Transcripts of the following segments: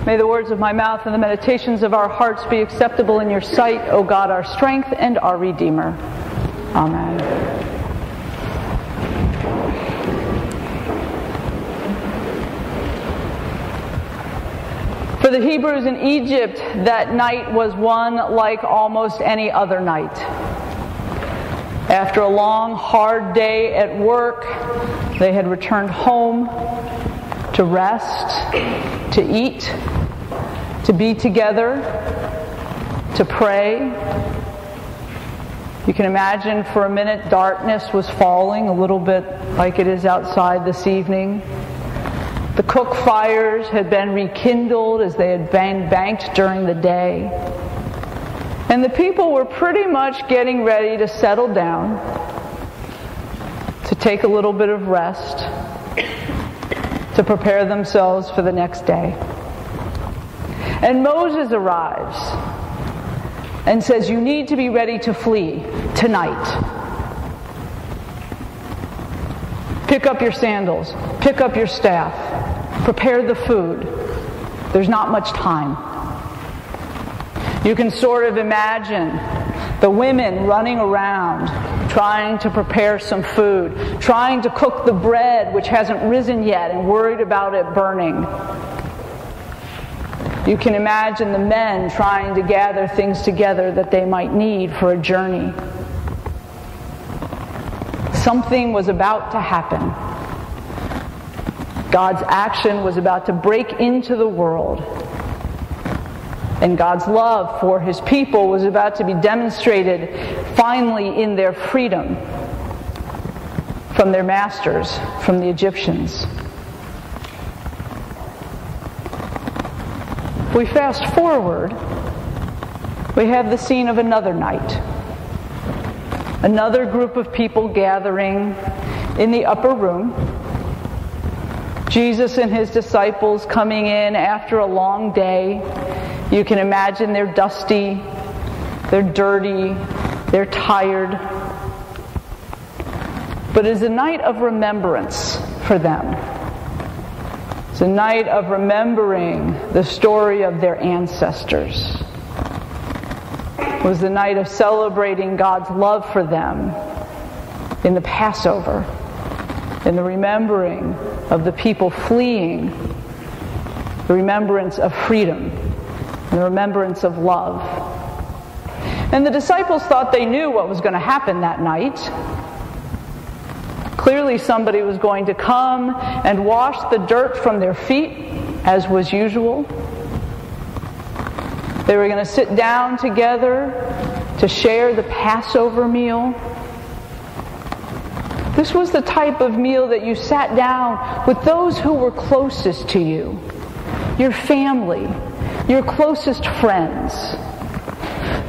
May the words of my mouth and the meditations of our hearts be acceptable in your sight, O God, our strength and our Redeemer. Amen. For the Hebrews in Egypt, that night was one like almost any other night. After a long, hard day at work, they had returned home to rest, to eat, to be together, to pray. You can imagine for a minute darkness was falling, a little bit like it is outside this evening. The cook fires had been rekindled as they had been banked during the day. And the people were pretty much getting ready to settle down, to take a little bit of rest, to prepare themselves for the next day. And Moses arrives and says, you need to be ready to flee tonight. Pick up your sandals, pick up your staff, prepare the food. There's not much time. You can sort of imagine the women running around trying to prepare some food, trying to cook the bread which hasn't risen yet and worried about it burning. You can imagine the men trying to gather things together that they might need for a journey. Something was about to happen. God's action was about to break into the world. And God's love for His people was about to be demonstrated finally in their freedom from their masters, from the Egyptians. We fast forward, we have the scene of another night. Another group of people gathering in the upper room. Jesus and His disciples coming in after a long day. You can imagine they're dusty, they're dirty, they're tired. But it's a night of remembrance for them. It's a night of remembering the story of their ancestors. It was the night of celebrating God's love for them in the Passover, in the remembering of the people fleeing, the remembrance of freedom, and the remembrance of love. And the disciples thought they knew what was going to happen that night. Clearly somebody was going to come and wash the dirt from their feet, as was usual. They were going to sit down together to share the Passover meal. This was the type of meal that you sat down with those who were closest to you, your family, your closest friends,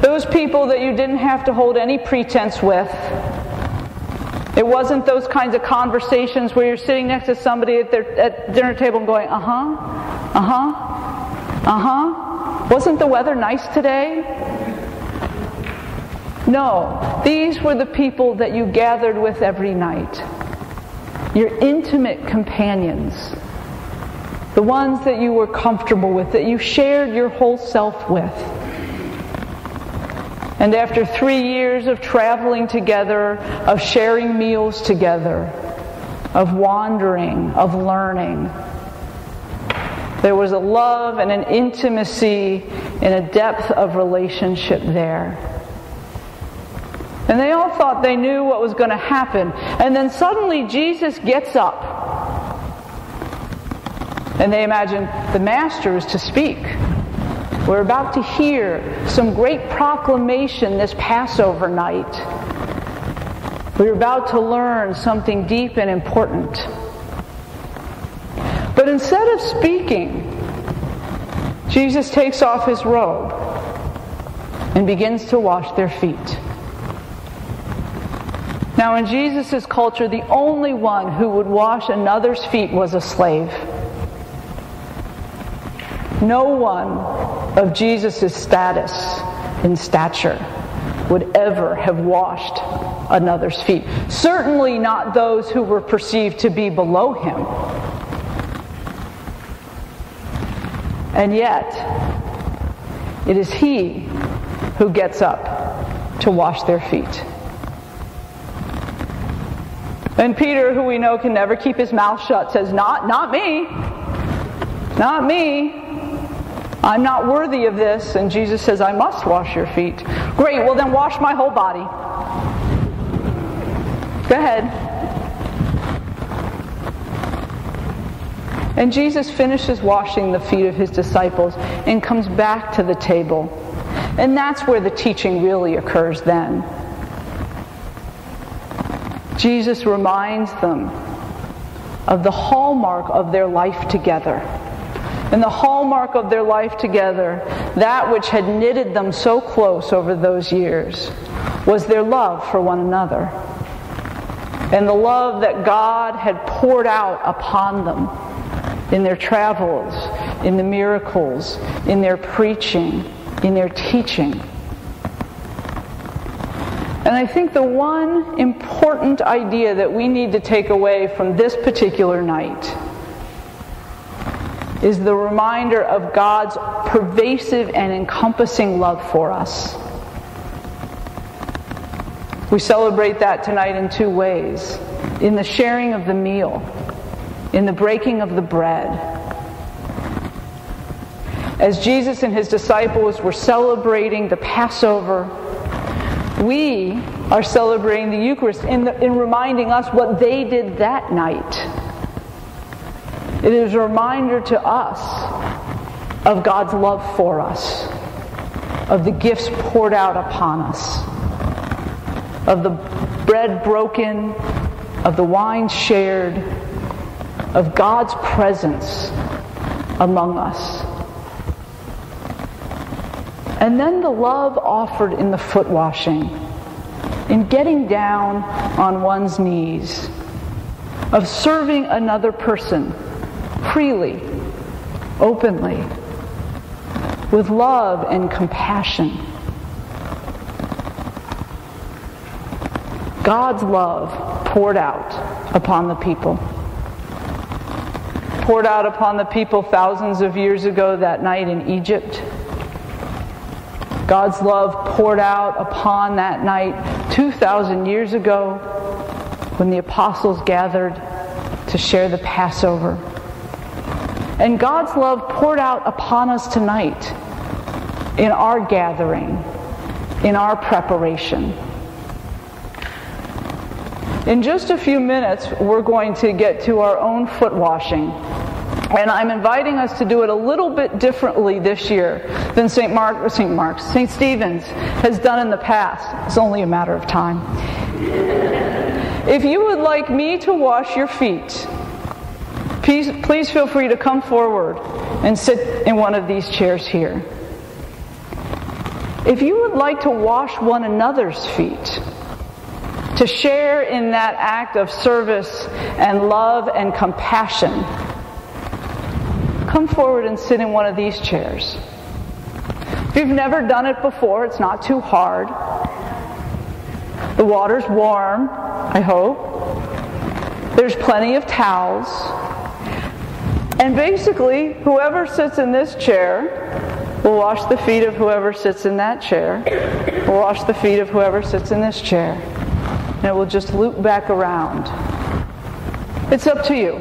those people that you didn't have to hold any pretense with. It wasn't those kinds of conversations where you're sitting next to somebody at the dinner table and going, wasn't the weather nice today? No, these were the people that you gathered with every night. Your intimate companions. The ones that you were comfortable with, that you shared your whole self with. And after 3 years of traveling together, of sharing meals together, of wandering, of learning, there was a love and an intimacy and a depth of relationship there. And they all thought they knew what was going to happen. And then suddenly Jesus gets up. And they imagine the Master is to speak. We're about to hear some great proclamation this Passover night. We're about to learn something deep and important. But instead of speaking, Jesus takes off His robe and begins to wash their feet. Now in Jesus' culture, the only one who would wash another's feet was a slave. No one of Jesus' status and stature would ever have washed another's feet. Certainly not those who were perceived to be below him. And yet, it is He who gets up to wash their feet. And Peter, who we know can never keep his mouth shut, says, Not me. Not me. I'm not worthy of this. And Jesus says, I must wash your feet. Great, well then wash my whole body. Go ahead. And Jesus finishes washing the feet of His disciples and comes back to the table. And that's where the teaching really occurs then. Jesus reminds them of the hallmark of their life together. And the hallmark of their life together, that which had knitted them so close over those years, was their love for one another. And the love that God had poured out upon them in their travels, in the miracles, in their preaching, in their teaching. And I think the one important idea that we need to take away from this particular night is the reminder of God's pervasive and encompassing love for us. We celebrate that tonight in two ways. In the sharing of the meal, in the breaking of the bread. As Jesus and His disciples were celebrating the Passover, we are celebrating the Eucharist in reminding us what they did that night. It is a reminder to us of God's love for us, of the gifts poured out upon us, of the bread broken, of the wine shared, of God's presence among us. And then the love offered in the foot washing, in getting down on one's knees, of serving another person freely, openly, with love and compassion. God's love poured out upon the people. Poured out upon the people thousands of years ago that night in Egypt. God's love poured out upon that night 2,000 years ago when the apostles gathered to share the Passover. And God's love poured out upon us tonight in our gathering, in our preparation. In just a few minutes, we're going to get to our own foot washing. And I'm inviting us to do it a little bit differently this year than St. Stephen's has done in the past. It's only a matter of time. If you would like me to wash your feet, please feel free to come forward and sit in one of these chairs here. If you would like to wash one another's feet, to share in that act of service and love and compassion, come forward and sit in one of these chairs. If you've never done it before, it's not too hard. The water's warm, I hope. There's plenty of towels. And basically, whoever sits in this chair will wash the feet of whoever sits in that chair. Will wash the feet of whoever sits in this chair. And it will just loop back around. It's up to you.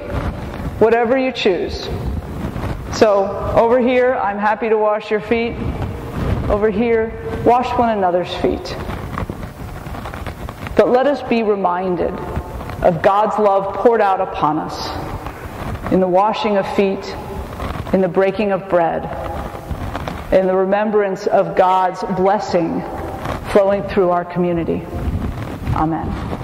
Whatever you choose. So, over here, I'm happy to wash your feet. Over here, wash one another's feet. But let us be reminded of God's love poured out upon us in the washing of feet, in the breaking of bread, in the remembrance of God's blessing flowing through our community. Amen.